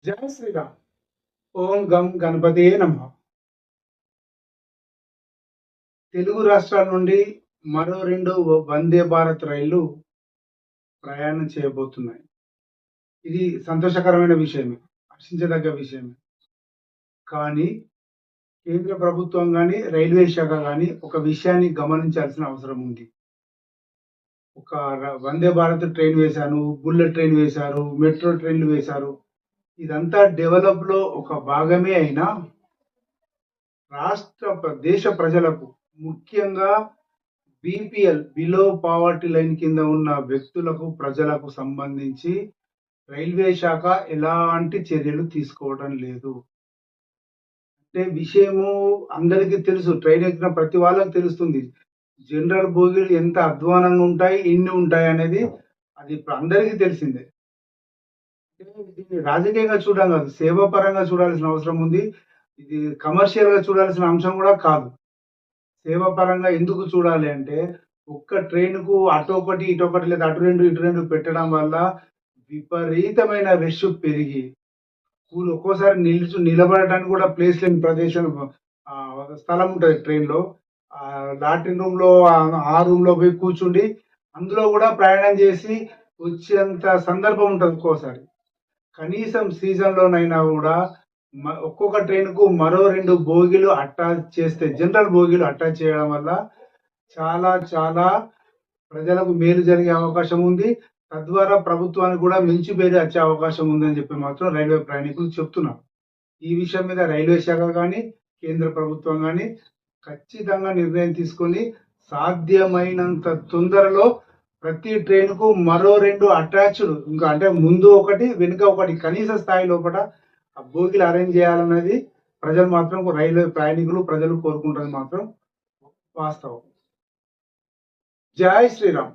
జై శ్రీరామ్. ఓం గం గణపతియే నమః. తెలుగు రాష్ట్రాల నుండి మరో 2 వందే భారత్ రైళ్లు ప్రయాణం చేయబోతున్నాయి. ఇది సంతోషకరమైన విషయమే. హర్షించదగ్గ విషయమే. కానీ కేంద్ర ప్రభుత్వం గాని, రైల్వే శాఖ గాని ఒక విషయాన్ని గమనించాల్సిన అవసరం ఉంది. ఒక వందే భారత్ ట్రైన్ వేశాను, బుల్లెట్ ట్రైన్ వేశారు, మెట్రో ట్రైన్‌లు వేశారు. ఇదంతా డెవలప్‌లో ఒక భాగమే అయినా దేశ ప్రజలకు ముఖ్యంగా బీపీఎల్ బిలో పావర్టీ లైన్ కింద ఉన్న వ్యక్తులకు, ప్రజలకు సంబంధించి రైల్వే శాఖ ఎలాంటి చర్యలు తీసుకోవడం లేదు. అంటే విషయము అందరికీ తెలుసు. ట్రైన్ ఎక్కిన ప్రతి వాళ్ళకి తెలుస్తుంది. జనరల్ బోగీలు ఎంత అధ్వానంగా ఉంటాయి, ఎన్ని ఉంటాయనేది అది ఇప్పుడు అందరికీ తెలిసిందే. దీన్ని రాజకీయంగా చూడడం కాదు. సేవాపరంగా చూడాల్సిన అవసరం ఉంది. ఇది కమర్షియల్‌గా చూడాల్సిన అంశం కూడా కాదు. సేవాపరంగా ఎందుకు చూడాలి అంటే, ఒక్క ట్రైన్‌కు అటొకటి, ఇటొకటి లేదా అటు 2, ఇటు 2 పెట్టడం వల్ల విపరీతమైన రష్ పెరిగి, ఒక్కోసారి నిలబడటానికి కూడా ప్లేస్ లేని ప్రదేశం స్థలం ఉంటది ట్రైన్‌లో. లాట్రిన్ రూమ్‌లో ఆ రూమ్‌లో పోయి కూర్చుండి, అందులో కూడా ప్రయాణం చేసి వచ్చేంత సందర్భం ఉంటది ఒక్కోసారి. కనీసం సీజన్‌లోనైనా గూడా ఒక్కొక్క ట్రైన్‌కు మరో 2 బోగీలు అటాచ్ చేస్తే, జనరల్ బోగీలు అటాచ్ చేయడం వల్ల చాలా చాలా ప్రజలకు మేలు జరిగే అవకాశం ఉంది. తద్వారా ప్రభుత్వానికి కూడా మంచి పేరు వచ్చే అవకాశం ఉందని చెప్పి మాత్రం రైల్వే ప్రయాణికులు చెప్తున్నారు. ఈ విషయం మీద రైల్వే శాఖ గాని, కేంద్ర ప్రభుత్వం గాని ఖచ్చితంగా నిర్ణయం తీసుకొని సాధ్యమైనంత తొందరలో ప్రతి ట్రైన్‌కు మరో 2 అటాచ్‌డ్, ఇంకా అంటే ముందు ఒకటి, వెనుక ఒకటి కనీస స్థాయి లోపల ఆ బోగీలు అరేంజ్ చేయాలన్నది ప్రజలు మాత్రం, రైల్వే ప్రయాణికులు ప్రజలు కోరుకుంటది మాత్రం వాస్తవం. జై శ్రీరామ్.